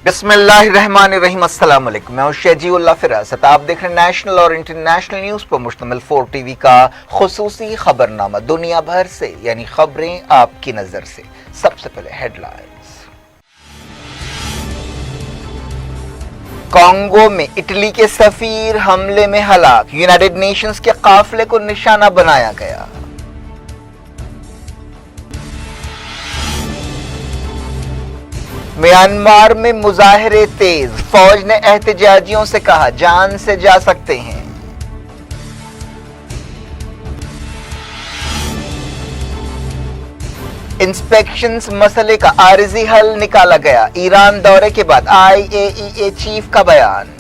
बिस्मिल्लाहिर्रहमानिर्रहीम। अस्सलाम वालेकुम। मैं हूं शजीउल्लाह फिरासत। आप देख रहे हैं नेशनल और इंटरनेशनल न्यूज पर मुश्तमिल 4 टीवी का खुसूसी खबरनामा, दुनिया भर से यानी खबरें आपकी नजर से। सबसे पहले हेडलाइंस। कांगो में इटली के सफीर हमले में हलाक, यूनाइटेड नेशंस के काफिले को निशाना बनाया गया। म्यांमार में मुजाहिरे तेज, फौज ने एहतजाजियों से कहा जान से जा सकते हैं। इंस्पेक्शंस मसले का आरिजी हल निकाला गया, ईरान दौरे के बाद IAEA चीफ का बयान।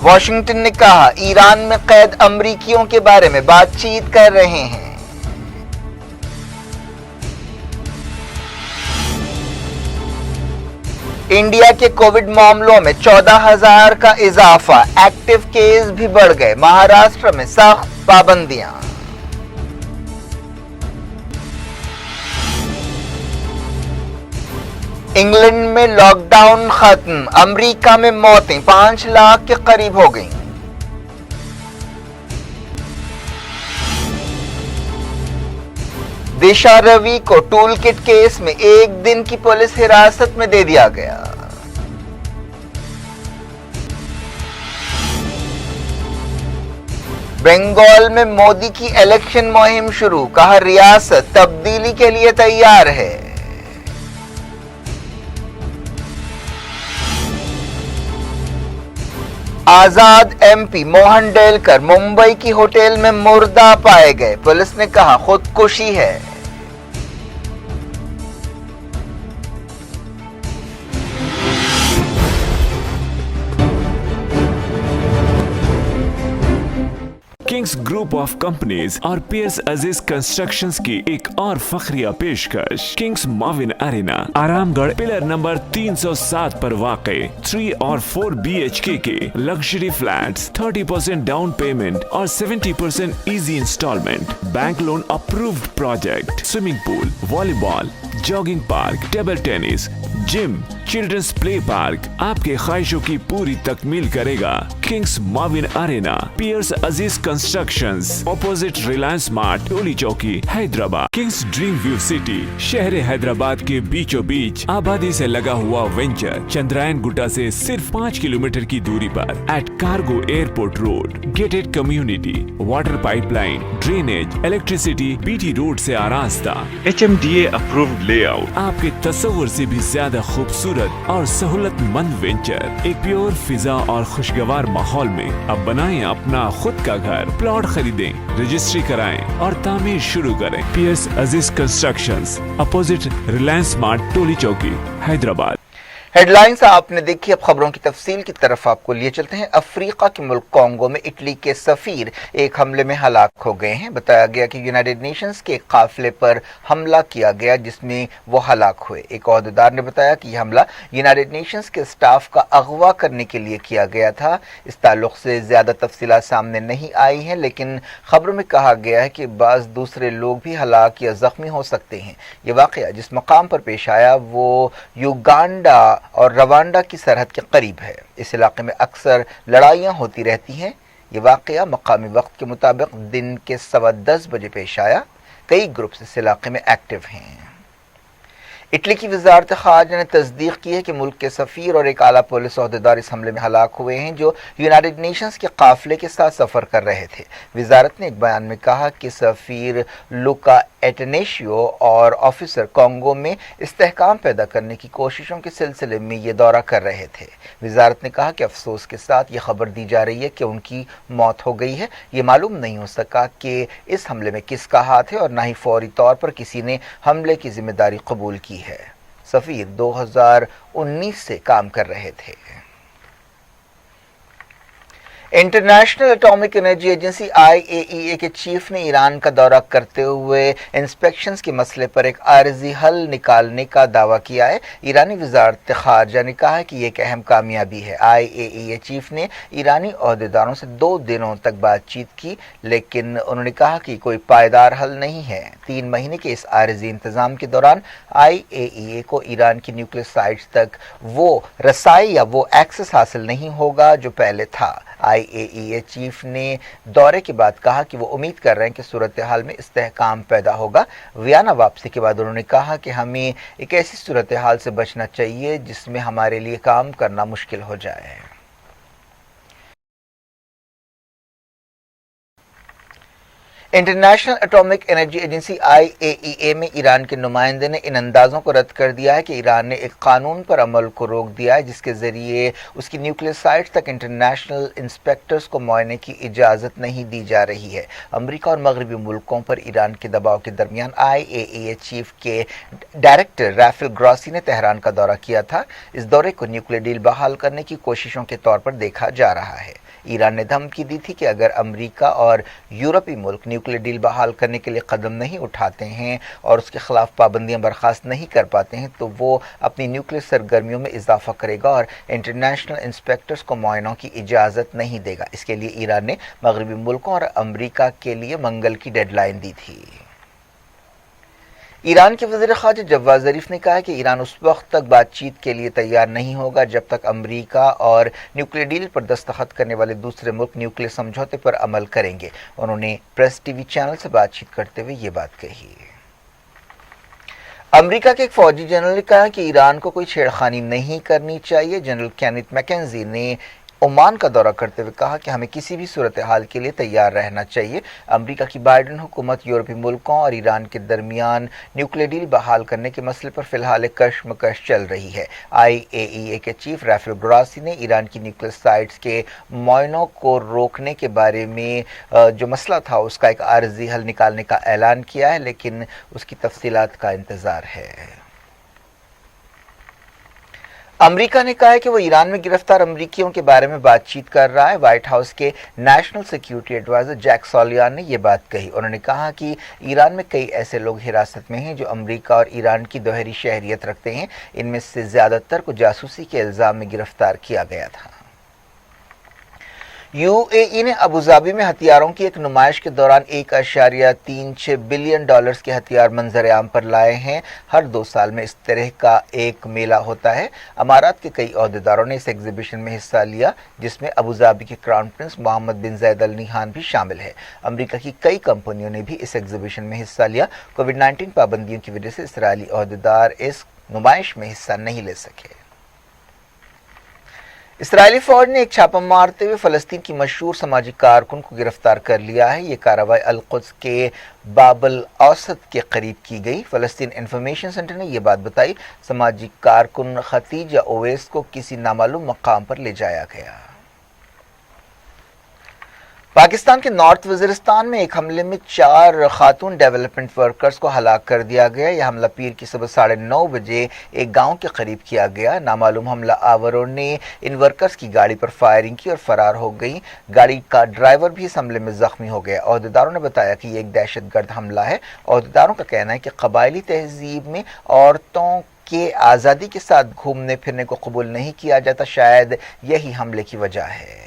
वाशिंगटन ने कहा ईरान में कैद अमरीकियों के बारे में बातचीत कर रहे हैं। इंडिया के कोविड मामलों में 14,000 का इजाफा, एक्टिव केस भी बढ़ गए, महाराष्ट्र में सख्त पाबंदियां। इंग्लैंड में लॉकडाउन खत्म, अमेरिका में मौतें 5 लाख के करीब हो गईं। दिशा रवि को टूल किट केस में 1 दिन की पुलिस हिरासत में दे दिया गया। बंगाल में मोदी की इलेक्शन मुहिम शुरू, कहा रियासत तब्दीली के लिए तैयार है। आजाद MP मोहन डेलकर मुंबई की होटल में मुर्दा पाए गए, पुलिस ने कहा खुदकुशी है। किंग्स ग्रुप ऑफ कंपनीज और पियर्स अजीज कंस्ट्रक्शंस की एक और फखरिया पेशकश, किंग्स माविन अरेना, आरामगढ़, पिलर नंबर 307 पर वाक़े 3 और 4 BHK के लग्जरी फ्लैट्स, 30% डाउन पेमेंट और 70% easy instalment, bank loan approved project, swimming pool, volleyball, jogging park, table tennis, gym, children's play park आपके ख्वाहिशों की पूरी तकमील करेगा। किंग्स माविन अरेना, पियर्स Aziz constructions, opposite Reliance Mart, Toli Chowki, Hyderabad. Kings Dream View City, शहर हैदराबाद के बीचों बीच आबादी से लगा हुआ वेंचर, चंद्रायन गुट्टा से सिर्फ 5 किलोमीटर की दूरी पर, at cargo airport road, gated community, water pipeline, drainage, electricity, BT road से आरास्ता, HMDA अप्रूव्ड लेआउट, आपके तस्वुर से भी ज्यादा खूबसूरत और सहूलतमंद वेंचर, एक प्योर फिजा और खुशगवार माहौल में अब बनाएं अपना खुद का घर। प्लॉट खरीदें, रजिस्ट्री कराएं और तामीर शुरू करें। Piers Aziz constructions, opposite Reliance Mart, Toli Chowki, Hyderabad. Headlines आपने देखी, अब खबरों की तफसील की तरफ आपको लिए चलते हैं। अफ्रीका के मुल्क कांगो में इटली के सफीर एक हमले में हलाक हो गए हैं। बताया गया कि यूनाइटेड नेशंस के काफिले पर हमला किया गया जिसमें वो हलाक हुए। एक ओहदेदार ने बताया कि यह हमला यूनाइटेड नेशंस के स्टाफ का अगवा करने के लिए किया गया था। इस ताल्लुक से ज्यादा तफसीलात सामने नहीं आई हैं, लेकिन खबरों में कहा गया है कि बाज़ दूसरे लोग भी हलाक या जख्मी हो सकते हैं। ये वाक़या जिस मकाम पर पेश आया वो युगांडा और रवांडा की सरहद के करीब है। इस इलाके में अक्सर लड़ाइयाँ होती रहती हैं। ये वाक़या मकामी वक्त के मुताबिक दिन के 10:15 बजे पेश आया। कई ग्रुप्स इस इलाके में एक्टिव हैं। इटली की वजारत ख़ारजा ने तस्दीक की है कि मुल्क के सफ़ीर और एक आला पुलिस ओहदेदार इस हमले में हलाक हुए हैं जो यूनाइटेड नेशंस के काफिले के साथ सफ़र कर रहे थे। वजारत ने एक बयान में कहा कि सफ़ीर लुका एटनेशियो और ऑफिसर कांगो में इस्तेहकाम पैदा करने की कोशिशों के सिलसिले में ये दौरा कर रहे थे। वजारत ने कहा कि अफसोस के साथ ये खबर दी जा रही है कि उनकी मौत हो गई है। ये मालूम नहीं हो सका कि इस हमले में किसका हाथ है और ना ही फौरी तौर पर किसी ने हमले की जिम्मेदारी कबूल की है। सफीर 2019 से काम कर रहे थे। International atomic energy agency IAEA के चीफ ने ईरान का दौरा करते हुए इंस्पेक्शंस के मसले पर एक आर्जी हल निकालने का दावा किया है। ईरानी वजारत खारजा ने कहा है कि ये एक अहम कामयाबी है। IAEA चीफ ने ईरानी ओहदेदारों से 2 दिनों तक बातचीत की, लेकिन उन्होंने कहा कि कोई पायदार हल नहीं है। 3 महीने के इस आर्जी इंतजाम के दौरान IAEA को ईरान की न्यूक्लियर साइट्स तक वो रसाई या वो एक्सेस हासिल नहीं होगा जो पहले था। IAEA चीफ ने दौरे के बाद कहा कि वो उम्मीद कर रहे हैं कि सूरत हाल में इस्तेहकाम पैदा होगा। वियना वापसी के बाद उन्होंने कहा कि हमें एक ऐसी सूरत हाल से बचना चाहिए जिसमें हमारे लिए काम करना मुश्किल हो जाए। International atomic energy agency IAEA में ईरान के नुमाइंदे ने इन अंदाजों को रद्द कर दिया है कि ईरान ने एक कानून पर अमल को रोक दिया है जिसके जरिए उसकी न्यूक्लियर साइट्स तक इंटरनेशनल इंस्पेक्टर्स को मुआयने की इजाज़त नहीं दी जा रही है। अमेरिका और मगरबी मुल्कों पर ईरान के दबाव के दरमियान IAEA चीफ के डायरेक्टर राफेल ग्रॉसी ने तेहरान का दौरा किया था। इस दौरे को न्यूक्लियर डील बहाल करने की कोशिशों के तौर पर देखा जा रहा है। ईरान ने धमकी दी थी कि अगर अमेरिका और यूरोपीय मुल्क न्यूक्लियर डील बहाल करने के लिए कदम नहीं उठाते हैं और उसके खिलाफ पाबंदियां बर्खास्त नहीं कर पाते हैं तो वो अपनी न्यूक्लियर सरगर्मियों में इजाफा करेगा और इंटरनेशनल इंस्पेक्टर्स को मुआयनों की इजाज़त नहीं देगा। इसके लिए ईरान ने मगरबी मुल्कों और अमेरिका के लिए मंगल की डेडलाइन दी थी। ईरान के वज़ीर ख़ारजा जवाद ज़रीफ ने कहा कि ईरान उस वक्त तक बातचीत के लिए तैयार नहीं होगा जब तक अमेरिका और न्यूक्लियर डील पर दस्तखत करने वाले दूसरे मुल्क न्यूक्लियर समझौते पर अमल करेंगे। उन्होंने प्रेस टीवी चैनल से बातचीत करते हुए ये बात कही। अमेरिका के एक फौजी जनरल ने कहा कि ईरान को कोई छेड़खानी नहीं करनी चाहिए। जनरल केनेथ मैकेंजी ने ओमान का दौरा करते हुए कहा कि हमें किसी भी सूरत हाल के लिए तैयार रहना चाहिए। अमेरिका की बाइडेन हुकूमत यूरोपीय मुल्कों और ईरान के दरमियान न्यूक्लियर डील बहाल करने के मसले पर फिलहाल एक कशमकश चल रही है। IAEA के चीफ राफेल ग्रॉसी ने ईरान की न्यूक्लियर साइट्स के मुआयनों को रोकने के बारे में जो मसला था उसका एक आर्जी हल निकालने का ऐलान किया है, लेकिन उसकी तफसीलात का इंतजार है। अमेरिका ने कहा है कि वो ईरान में गिरफ्तार अमेरिकियों के बारे में बातचीत कर रहा है। व्हाइट हाउस के नेशनल सिक्योरिटी एडवाइजर जैक सॉलियान ने ये बात कही। उन्होंने कहा कि ईरान में कई ऐसे लोग हिरासत में हैं जो अमेरिका और ईरान की दोहरी शहरियत रखते हैं। इनमें से ज्यादातर को जासूसी के इल्जाम में गिरफ्तार किया गया था। UAE ने अबूधाबी में हथियारों की एक नुमाइश के दौरान 1.36 बिलियन डॉलर्स के हथियार मंजर आम पर लाए हैं। हर 2 साल में इस तरह का एक मेला होता है। अमारात के कई ओहदेदारों ने इस एग्जीबिशन में हिस्सा लिया जिसमें अबूधाबी के क्राउन प्रिंस मोहम्मद बिन ज़ायद अल नहियान भी शामिल है। अमेरिका की कई कंपनियों ने भी इस एग्जीबिशन में हिस्सा लिया। कोविड-19 पाबंदियों की वजह से इसराइली ओहदेदार इस नुमाइश में हिस्सा नहीं ले सके। इसराइली फौज ने एक छापा मारते हुए फलस्तीन की मशहूर समाजी कारकुन को गिरफ्तार कर लिया है। ये कार्रवाई अल-कुद्स के बाबल औसत के करीब की गई। फलस्तीन इंफॉर्मेशन सेंटर ने यह बात बताई। समाजी कारकुन खतीजा ओवैस को किसी नामालूम मकाम पर ले जाया गया। पाकिस्तान के नॉर्थ वजीरिस्तान में एक हमले में 4 खातून डेवलपमेंट वर्कर्स को हलाक कर दिया गया। यह हमला पीर की सुबह 9:30 बजे एक गांव के करीब किया गया। नामालूम हमला आवरों ने इन वर्कर्स की गाड़ी पर फायरिंग की और फरार हो गई। गाड़ी का ड्राइवर भी इस हमले में जख्मी हो गया। ओहदेदारों ने बताया कि यह एक दहशतगर्द हमला है। ओहदेदारों का कहना है कि कबायली तहजीब में औरतों के आज़ादी के साथ घूमने फिरने को कबूल नहीं किया जाता। शायद यही हमले की वजह है।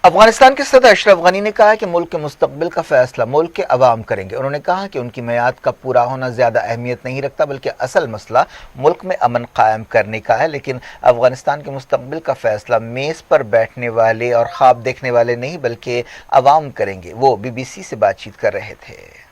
अफगानिस्तान के सदर अशरफ गनी ने कहा कि मुल्क के मुस्तकबिल का फैसला मुल्क के अवाम करेंगे। उन्होंने कहा कि उनकी मियाद का पूरा होना ज्यादा अहमियत नहीं रखता, बल्कि असल मसला मुल्क में अमन कायम करने का है। लेकिन अफगानिस्तान के मुस्तकबिल का फैसला मेज पर बैठने वाले और ख्वाब देखने वाले नहीं बल्कि अवाम करेंगे। वो BBC से बातचीत कर रहे थे।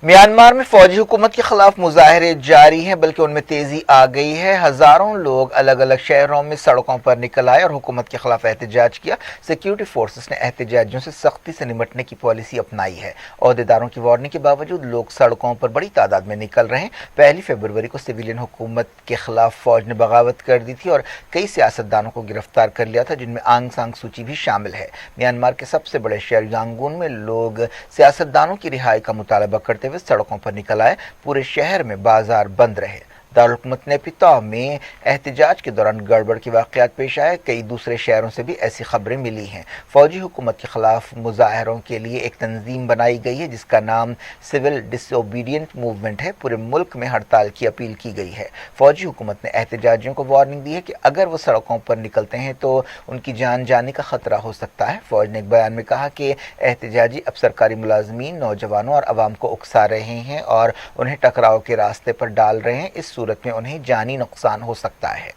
म्यांमार में फौजी हुकूमत के खिलाफ मुजाहरे जारी हैं, बल्कि उनमें तेजी आ गई है। हजारों लोग अलग अलग शहरों में सड़कों पर निकल आए और हुकूमत के खिलाफ एहतजाज किया। सिक्योरिटी फोर्सेस ने एहतजाजियों से सख्ती से निपटने की पॉलिसी अपनाई है। ओहदेदारों की वार्निंग के बावजूद लोग सड़कों पर बड़ी तादाद में निकल रहे हैं। 1 फरवरी को सिविलियन हुकूमत के खिलाफ फौज ने बगावत कर दी थी और कई सियासतदानों को गिरफ्तार कर लिया था, जिनमें आंग सांग सूची भी शामिल है। म्यांमार के सबसे बड़े शहर यांगून में लोग सियासतदानों की रिहाई का मुतालबा करते हुए सड़कों पर निकल आए। पूरे शहर में बाजार बंद रहे। दारुल-हुकूमत नेपितौ में एहतजाज के दौरान गड़बड़ के वाक़यात पेश आए। कई दूसरे शहरों से भी ऐसी खबरें मिली हैं। फौजी हुकूमत के खिलाफ मुजाहरों के लिए एक तंजीम बनाई गई है जिसका नाम सिविल डिसओबीडियंट मूवमेंट है। पूरे मुल्क में हड़ताल की अपील की गई है। फौजी हुकूमत ने एहतजाजियों को वार्निंग दी है कि अगर वो सड़कों पर निकलते हैं तो उनकी जान जाने का खतरा हो सकता है। फौज ने एक बयान में कहा कि एहतजाजी अब सरकारी मुलाजमीन, नौजवानों और अवाम को उकसा रहे हैं और उन्हें टकराव के रास्ते पर डाल रहे हैं। इस सूरत में उन्हें जानी नुकसान हो सकता है।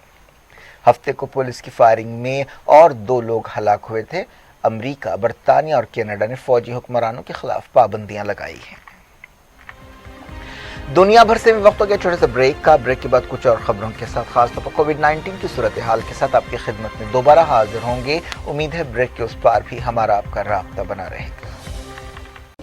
हफ्ते को पुलिस की फायरिंग में और 2 लोग हलाक हुए थे। अमेरिका, बरतानिया और कनाडा ने फौजी हुक्मरानों के खिलाफ पाबंदियां लगाई हैं। दुनिया भर से भी वक्त हो गया छोटे से ब्रेक का। ब्रेक के बाद कुछ और खबरों के साथ खासतौर पर कोविड-19 की सूरत हाल के साथ आपकी खिदमत में दोबारा हाजिर होंगे। उम्मीद है ब्रेक के उस पार भी हमारा आपका राब्ता बना रहेगा।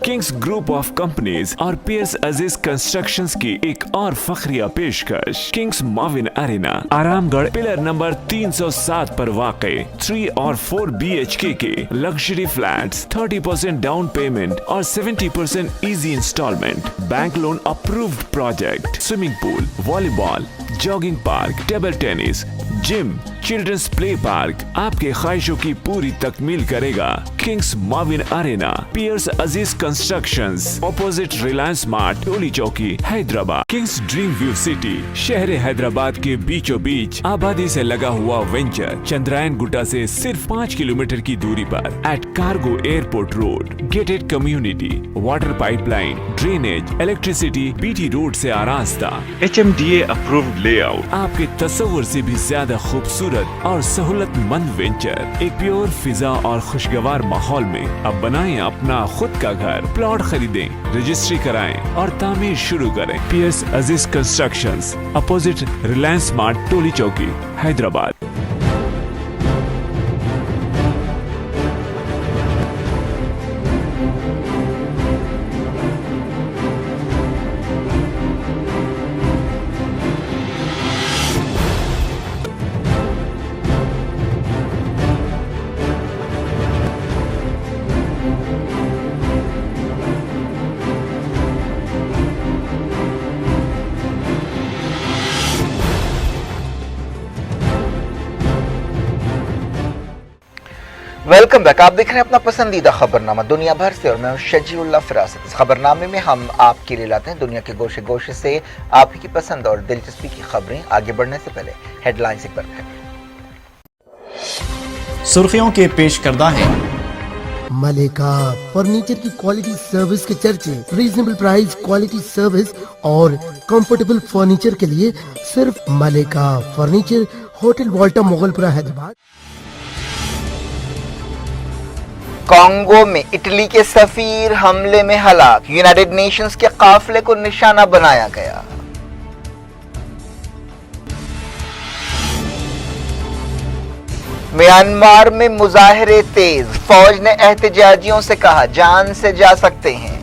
किंग्स ग्रुप ऑफ कंपनीज और पियर्स अजीज कंस्ट्रक्शंस की एक और फखरिया पेशकश किंग्स माविन अरेना, आरामगढ़, पिलर नंबर 307 पर वाक़े 3 और 4 BHK के लग्जरी फ्लैट्स, 30% डाउन पेमेंट और 70% easy instalment, bank loan approved project, swimming pool, volleyball, jogging park, table tennis, gym, children's play park आपके ख्वाहिशों की पूरी तकमील करेगा। किंग्स माविन अरेना, पियर्स Aziz constructions, opposite Reliance Mart, Toli Chowki, Hyderabad. Kings Dream View City, शहर हैदराबाद के बीचों बीच आबादी से लगा हुआ वेंचर, चंद्रायन गुट्टा से सिर्फ 5 किलोमीटर की दूरी पर at cargo airport road, gated community, water pipeline, drainage, electricity, BT road से आरास्ता, HMDA अप्रूव्ड लेआउट, आपके तस्वुर से भी ज्यादा खूबसूरत और सहूलतमंद वेंचर, एक प्योर फिजा और खुशगवार माहौल में अब बनाएं अपना खुद का घर। प्लॉट खरीदें, रजिस्ट्री कराएं और तामीर शुरू करें। PS अजीज constructions, opposite Reliance Mart, Toli Chowki, Hyderabad. Welcome back. आप देख रहे हैं अपना पसंदीदा खबरनामा दुनिया भर से और मैं हूं शजीउल्लाह फिरासत। इस खबरनामे में हम आपके लिए लाते हैं दुनिया के गोशे गोशे से आप ही की पसंद और दिलचस्पी की खबरें। आगे बढ़ने से पहले हेडलाइंस एक बार फिर। सुर्खियों के पेश करदा हैं। मलेका फर्नीचर की क्वालिटी सर्विस के चर्चे, रीजनेबल प्राइस, क्वालिटी सर्विस और कंफर्टेबल फर्नीचर के लिए सिर्फ Malika furniture, hotel Volta, Mughalpura, Hyderabad. Congo में इटली के सफीर हमले में हलाक, यूनाइटेड नेशंस के काफिले को निशाना बनाया गया। म्यांमार में मुजाहरे तेज, फौज ने एहतजाजियों से कहा जान से जा सकते हैं।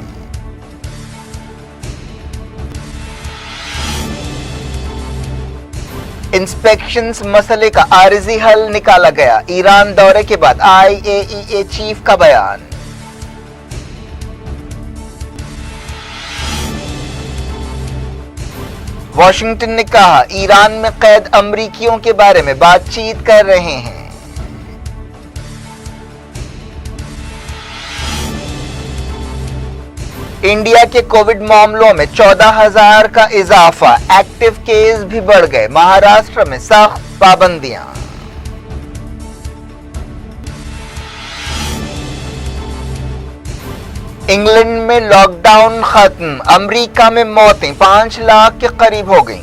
इंस्पेक्शंस मसले का आरिजी हल निकाला गया। ईरान दौरे के बाद IAEA चीफ का बयान। वॉशिंगटन ने कहा ईरान में कैद अमरीकियों के बारे में बातचीत कर रहे हैं। इंडिया के कोविड मामलों में 14,000 का इजाफा, एक्टिव केस भी बढ़ गए। महाराष्ट्र में सख्त पाबंदियां। इंग्लैंड में लॉकडाउन खत्म, अमेरिका में मौतें 5 लाख के करीब हो गईं।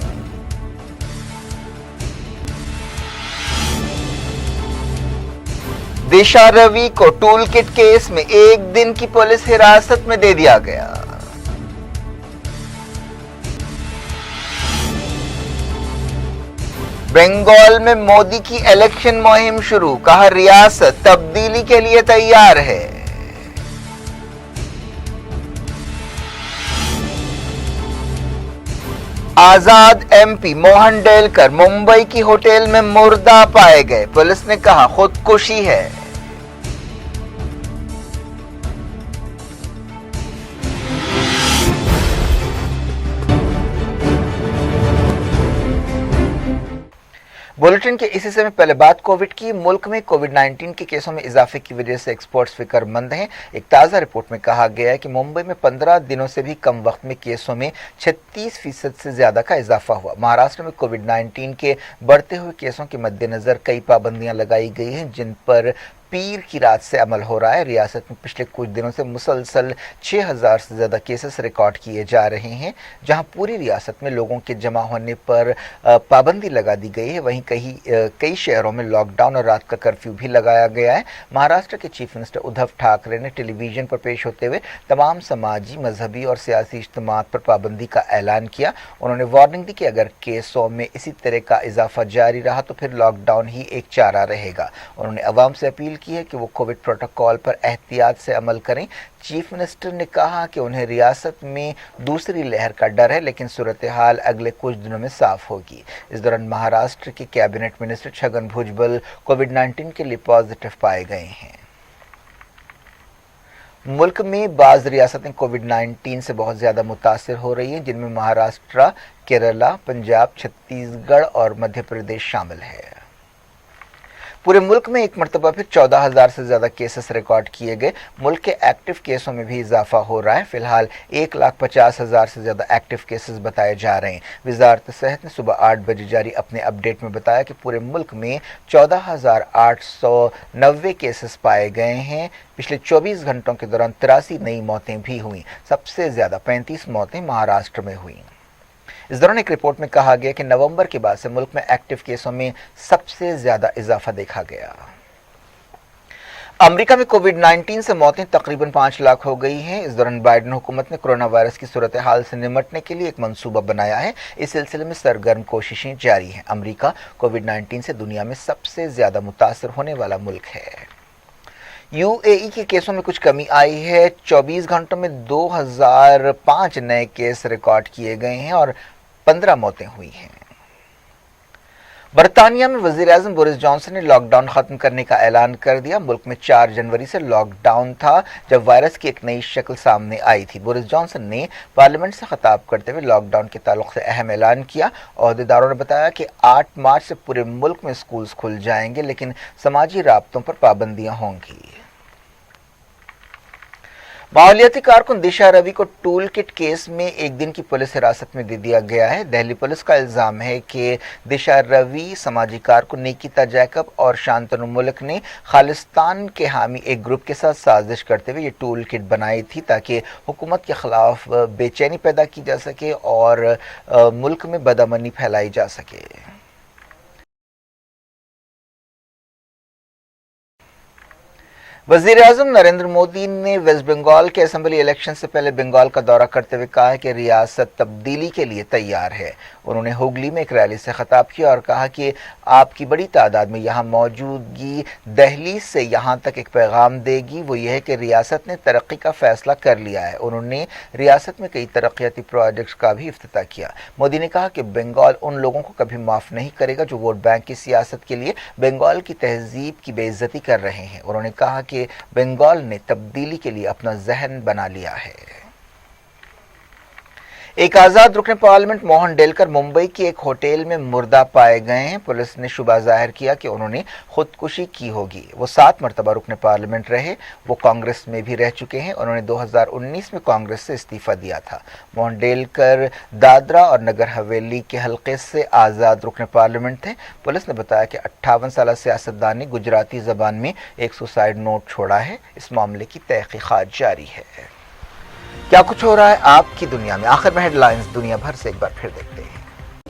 दिशा रवि को टूल किट केस में 1 दिन की पुलिस हिरासत में दे दिया गया। बंगाल में मोदी की इलेक्शन मुहिम शुरू, कहा रियासत तब्दीली के लिए तैयार है। आजाद MP मोहन डेलकर मुंबई की होटल में मुर्दा पाए गए, पुलिस ने कहा खुदकुशी है। बुलेटिन के इसी समय पहले बात कोविड की। मुल्क में कोविड-19 के केसों में इजाफे की वजह से एक्सपर्ट्स फिक्रमंद हैं। एक ताज़ा रिपोर्ट में कहा गया है कि मुंबई में 15 दिनों से भी कम वक्त में केसों में 36% से ज्यादा का इजाफा हुआ। महाराष्ट्र में कोविड-19 के बढ़ते हुए केसों के मद्देनजर कई पाबंदियां लगाई गई हैं, जिन पर पीर की रात से अमल हो रहा है। रियासत में पिछले कुछ दिनों से मुसलसल 6000 से ज़्यादा केसेस रिकॉर्ड किए जा रहे हैं, जहां पूरी रियासत में लोगों के जमा होने पर पाबंदी लगा दी गई है। वहीं कई शहरों में लॉकडाउन और रात का कर्फ्यू भी लगाया गया है। महाराष्ट्र के चीफ मिनिस्टर उद्धव ठाकरे ने टेलीविजन पर पेश होते हुए तमाम समाजी, मजहबी और सियासी इज्तिमात पर पाबंदी का ऐलान किया। उन्होंने वार्निंग दी कि अगर केसों में इसी तरह का इजाफा जारी रहा तो फिर लॉकडाउन ही एक चारा रहेगा। उन्होंने अवाम से अपील की है कि वो कोविड प्रोटोकॉल पर एहतियात से अमल करें। चीफ मिनिस्टर ने कहा कि उन्हें रियासत में दूसरी लहर का डर है, लेकिन सूरत हाल अगले कुछ दिनों में साफ होगी। इस दौरान महाराष्ट्र के कैबिनेट मिनिस्टर छगन भुजबल कोविड-19 के लिए पॉजिटिव पाए गए हैं। मुल्क में बाज़ रियासतें कोविड-19 से बहुत ज़्यादा मुतासिर हो रही हैं, जिनमें महाराष्ट्र, केरला, पंजाब, छत्तीसगढ़ और मध्य प्रदेश शामिल है। पूरे मुल्क में एक मरतबा फिर 14,000 से ज़्यादा केसेस रिकॉर्ड किए गए। मुल्क के एक्टिव केसों में भी इजाफा हो रहा है। फिलहाल 1,50,000 से ज़्यादा एक्टिव केसेस बताए जा रहे हैं। वजारत सेहत ने सुबह 8 बजे जारी अपने अपडेट में बताया कि पूरे मुल्क में 14,890 केसेस पाए गए हैं। पिछले 24 घंटों के दौरान 83 नई मौतें भी हुई। सबसे ज़्यादा 35 मौतें महाराष्ट्र में हुई। इस दौरान एक रिपोर्ट में कहा गया कि नवंबर के बाद से मुल्क में एक्टिव केसों में सबसे ज्यादा इजाफा देखा गया। अमेरिका में कोविड-19 से मौतें तकरीबन 5 लाख हो गई हैं। इस दौरान बाइडेन हुकूमत ने कोरोना वायरस की सूरत हाल से निमटने के लिए एक मंसूबा बनाया है। इस सिलसिले में सरगर्म कोशिशें जारी हैं। अमेरिका कोविड-19 से दुनिया में सबसे ज्यादा मुतासर होने वाला मुल्क है। यूएई के केसों में कुछ कमी आई है। 24 घंटों में 2005 नए केस रिकॉर्ड किए गए हैं और 15 मौतें हुई हैं। बरतानिया में वज़ीर-ए-आज़म बोरिस जॉनसन ने लॉकडाउन खत्म करने का ऐलान कर दिया। मुल्क में 4 जनवरी से लॉकडाउन था, जब वायरस की एक नई शक्ल सामने आई थी। बोरिस जॉनसन ने पार्लियामेंट से खिताब करते हुए लॉकडाउन के ताल्लुक से अहम ऐलान किया। ओहदेदारों ने बताया कि 8 मार्च से पूरे मुल्क में स्कूल्स खुल जाएंगे, लेकिन समाजी राब्तों पर पाबंदियां होंगी। माहौलियाती कारकुन दिशा रवि को टूल किट केस में एक दिन की पुलिस हिरासत में दे दिया गया है। दिल्ली पुलिस का इल्जाम है कि दिशा रवि, समाजी कारकुन निकिता जैकब और शांतनु मुल्क ने खालिस्तान के हामी एक ग्रुप के साथ साजिश करते हुए ये टूल किट बनाई थी, ताकि हुकूमत के खिलाफ बेचैनी पैदा की जा सके और मुल्क में बदअमनी फैलाई जा सके। वज़ीर-ए-आज़म नरेंद्र मोदी ने वेस्ट बंगाल के असेंबली इलेक्शन से पहले बंगाल का दौरा करते हुए कहा है कि रियासत तब्दीली के लिए तैयार है। उन्होंने हुगली में एक रैली से खिताब किया और कहा कि आपकी बड़ी तादाद में यहाँ मौजूदगी दहलीज से यहाँ तक एक पैगाम देगी, वो ये है कि रियासत ने तरक्की का फैसला कर लिया है। उन्होंने रियासत में कई तरक्याती प्रोजेक्ट्स का भी इफ्तिताह किया। मोदी ने कहा कि बंगाल उन लोगों को कभी माफ़ नहीं करेगा जो वोट बैंक की सियासत के लिए बंगाल की तहजीब की बेइज्जती कर रहे हैं। उन्होंने कहा कि बंगाल ने तब्दीली के लिए अपना जहन बना लिया है। एक आजाद रुकन पार्लियामेंट मोहन डेलकर मुंबई के एक होटल में मुर्दा पाए गए हैं। पुलिस ने शुबा जाहिर किया कि उन्होंने खुदकुशी की होगी। वो 7 मरतबा रुकन पार्लियामेंट रहे। वो कांग्रेस में भी रह चुके हैं। उन्होंने 2019 में कांग्रेस से इस्तीफा दिया था। मोहन डेलकर दादरा और नगर हवेली के हल्के से आजाद रुकन पार्लियामेंट थे। पुलिस ने बताया कि 58 साल सियासतदान ने गुजराती जबान में एक सुसाइड नोट छोड़ा है। इस मामले की तहकीकात जारी है। क्या कुछ हो रहा है आपकी दुनिया में, आखिर में हेडलाइंस दुनिया भर से एक बार फिर देखते हैं।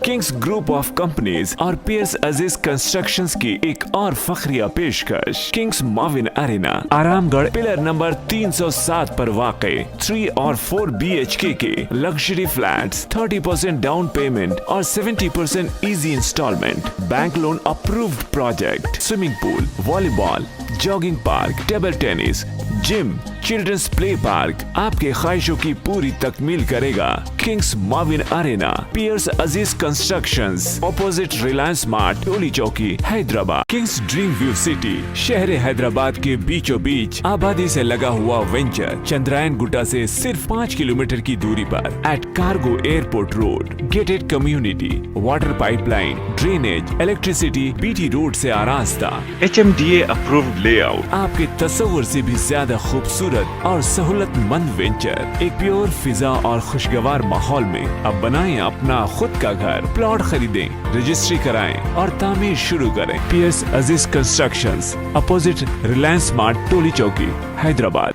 किंग्स ग्रुप ऑफ कंपनीज और पीएस अजीज कंस्ट्रक्शंस की एक और फखरिया पेशकश। किंग्स माविन अरेना, आरामगढ़, पिलर नंबर 307 पर वाक़े 3 और 4 BHK के लग्जरी फ्लैट्स, 30% डाउन पेमेंट और 70% easy instalment, bank loan approved project, swimming pool, volleyball, jogging park, table tennis, gym, children's play park आपके ख्वाहिशों की पूरी तकमील करेगा। किंग्स माविन अरेना, पियर्स Aziz constructions, opposite Reliance Mart, Toli Chowki, Hyderabad. Kings Dream View City, शहर हैदराबाद के बीचों बीच आबादी से लगा हुआ वेंचर, चंद्रायन गुट्टा से सिर्फ 5 किलोमीटर की दूरी पर, at cargo airport road, gated community, water pipeline, drainage, electricity, BT road से आरास्ता, HMDA अप्रूव्ड लेआउट, आपके तस्वुर से भी ज्यादा खूबसूरत और सहूलतमंद वेंचर, एक प्योर फिजा और खुशगवार माहौल में। अब बनाएं अपना खुद का घर, प्लॉट खरीदें, रजिस्ट्री कराएं और तामीर शुरू करें। Piers Aziz constructions, opposite Reliance Mart, Toli Chowki, Hyderabad.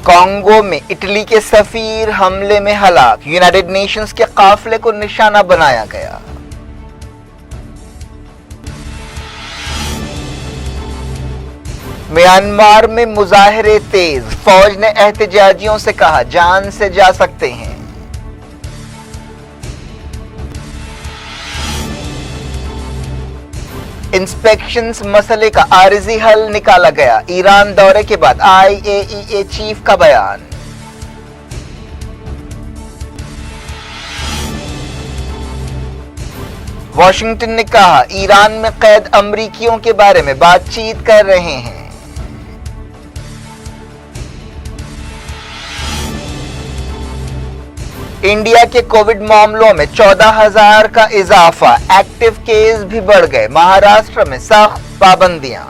Congo में इटली के सफीर हमले में हलाक, यूनाइटेड नेशंस के काफिले को निशाना बनाया गया। म्यांमार में मुजाहिरे तेज, फौज ने एहतजाजियों से कहा जान से जा सकते हैं। इंस्पेक्शंस मसले का आरिजी हल निकाला गया, ईरान दौरे के बाद IAEA चीफ का बयान। वाशिंगटन ने कहा ईरान में कैद अमरीकियों के बारे में बातचीत कर रहे हैं। इंडिया के कोविड मामलों में 14,000 का इजाफा, एक्टिव केस भी बढ़ गए, महाराष्ट्र में सख्त पाबंदियां।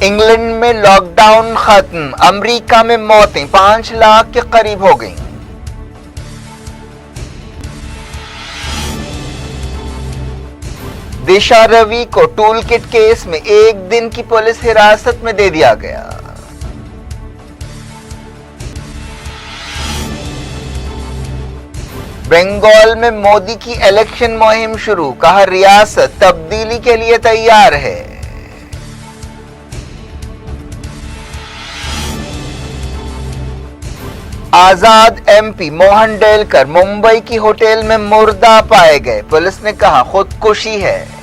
इंग्लैंड में लॉकडाउन खत्म, अमेरिका में मौतें 5 लाख के करीब हो गईं। दिशा रवि को टूल किट केस में 1 दिन की पुलिस हिरासत में दे दिया गया। बंगाल में मोदी की इलेक्शन मुहिम शुरू, कहा रियासत तब्दीली के लिए तैयार है। आजाद MP मोहन डेलकर मुंबई की होटल में मुर्दा पाए गए, पुलिस ने कहा खुदकुशी है।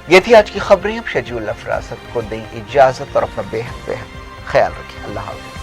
ये थी आज की खबरें। अब शेड्यूल अफरासत को दें इजाजत और अपना बेहद ख्याल रखें। अल्लाह हाफ़िज़।